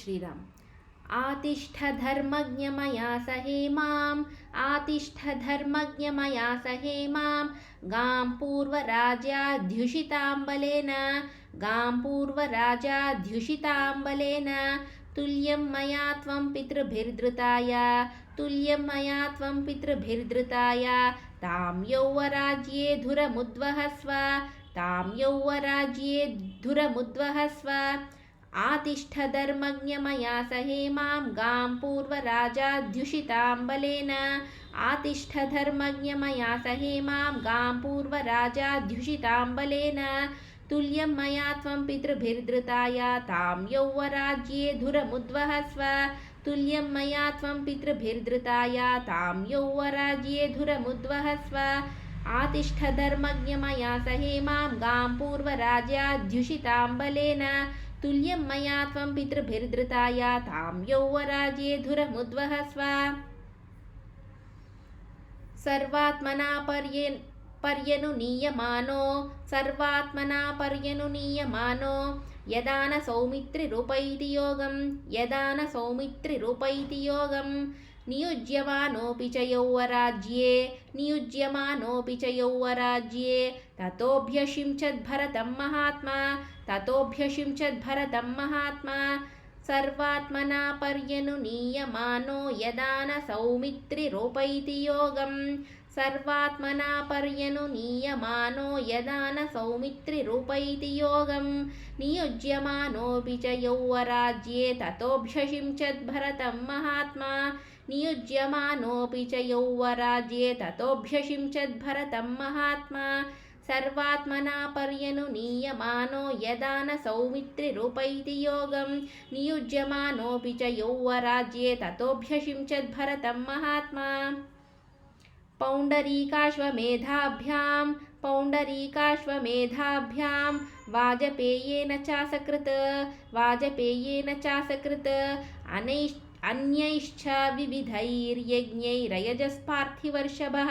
श्रीराम। आतिष्ठ धर्मज्ञ मया सहे माम्, आतिष्ठ धर्मज्ञ मया सहे मां, गां पूर्वराज्याध्युषिताम्बलेन, गां पूर्वराज्याध्युषिताम्बलेन, तुल्यं मया त्वं पितृभिर्धृताय, तुल्यं मया त्वं पितृभिर्धृताय, तां यौवराज्ये धुरमुद्वहस्व, तां यौवराज्ये धुरमुद्वहस्व। आतिष्ठ धर्मज्ञ मया सहे मां, गां पूर्वराजाध्युषिताम्बलेन, आतिष्ठ धर्मज्ञ मया सहे मां, गां पूर्वराजाध्युषिताम्बलेन, तुल्यं मया त्वं पितृभिर्धृताय, तां यौवराज्ये धुरमुद्वहस्व, तुल्यं मया त्वं पितृभिर्धृताय, तां यौवराज्ये धुरमुद्वहस्व। आतिष्ठ धर्मज्ञ मया सहे मां, गां पूर्वराज्याध्युषिताम्बलेन, तुल्यं मया त्वं पितृभिर्धृताय, तां यौवराज्ये धुरमुद्वहस्व। सर्वात्मना पर्यनुनीयमानो, सर्वात्मना पर्यनुनीयमानो, यदा न सौमित्रिरूपैति योगं, यदा न सौमित्रिरूपैति योगं, नियुज्यमानोऽपि च यौवराज्ये, नियुज्यमानोऽपि च यौवराज्ये, ततोऽभ्यषिञ्चद्भरतं महात्मा, ततोऽभ्यषिञ्चद्भरतं महात्मा। सर्वात्मना पर्यनुनीयमानो, यदा न सौमित्रिरूपैति योगं, सर्वात्मना पर्यनुनीयमानो, यदा न सौमित्रिरूपैति योगं, नियुज्यमानोऽपि च यौवराज्ये, ततोऽभ्यषिञ्चद्भरतं महात्मा, नियुज्यमानोऽपि च यौवराज्ये, ततोऽभ्यषिञ्चद्भरतं महात्मा। सर्वात्मना पर्यनुनीयमानो, यदा न सौमित्रिरूपैति योगं, नियुज्यमानोऽपि च यौवराज्ये, ततोऽभ्यषिञ्चद्भरतं महात्मा। पौण्डरीकाश्वमेधाभ्यां, पौण्डरीकाश्वमेधाभ्यां, वाजपेयेन चासकृत्, वाजपेयेन चासकृत्, अन्यैश्च विविधैर्यज्ञैरयजस्पार्थिवर्षभः,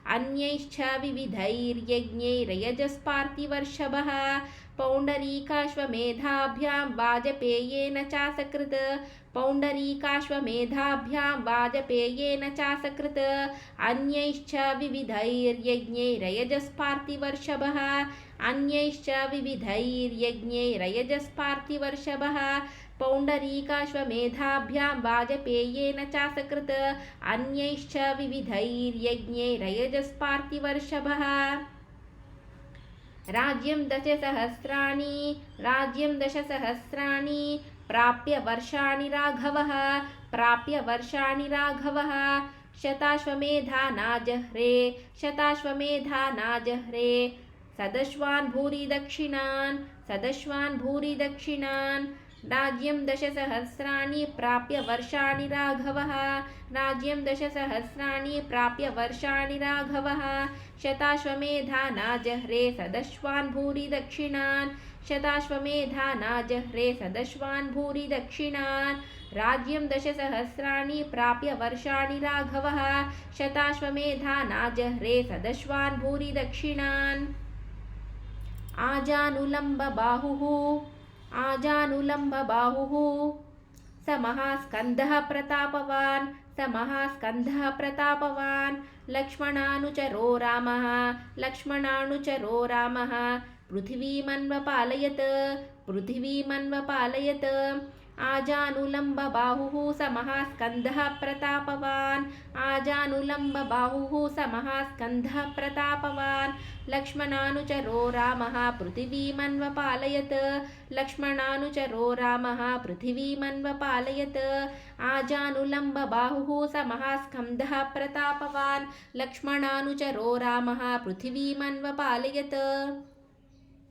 अन्यैश्च विविधैर्यज्ञैरयजस्पार्थिवर्षभः। पौण्डरीकाश्वमेधाभ्यां वाजपेयेन चासकृत्, पौण्डरीकाश्वमेधाभ्यां वाजपेयेन चासकृत्, अन्यैश्च विविधैर्यज्ञैरयजस्पार्थिवर्षभः, अन्यैश्च विविधैर्यज्ञैरयजस्पार्थिवर्षभः। पौण्डरीकाश्वमेधाभ्यां वाजपेयेन चासकृत्, अन्यैश्च विविधैर्यज्ञैरयजस्पार्थिवर्षभः। राज्यं दशसहस्राणि, राज्यं दशसहस्राणि, प्राप्य वर्षाणि राघवः, प्राप्य वर्षाणि राघवः। शताश्वमेधा नाजह्रे, शताश्वमेधा नाजह्रे, सदश्वान् भूरि दक्षिणान्, सदश्वान् भूरि दक्षिणान्। राज्यं दशसहस्राणि, प्राप्य वर्षाणि राघवः, राज्यं दशसहस्राणि, प्राप्य वर्षाणि राघवः। शताश्वमेधा नाजह्रे, सदश्वान् भूरि दक्षिणान्, शताश्वमेधा नाजह्रे, सदश्वान् भूरि दक्षिणान्। राज्यं दशसहस्राणि, प्राप्य वर्षाणि राघवः, शताश्वमेधा नाजह्रे, सदश्वान् भूरि दक्षिणान्। आजानुलम्बबाहुः, आजानुलम्बबाहुः, स महास्कन्धः प्रतापवान्, स महास्कन्धः प्रतापवान्। लक्ष्मणानुचरो रामः, लक्ष्मणानुचरो रामः, पृथिवीमन्वपालयत्, पृथिवीमन्वपालयत्। आजानुलम्बबाहुः स महास्कन्धः प्रतापवान्, आजानुलम्बबाहुः स महास्कन्धः प्रतापवान्। लक्ष्मणानुचरो रामः पृथिवीमन्वपालयत्, लक्ष्मणानुचरो रामः पृथिवीमन्वपालयत्। आजानुलम्बबाहुः स महास्कन्धः प्रतापवान्, लक्ष्मणानुचरो रामः पृथिवीमन्वपालयत्।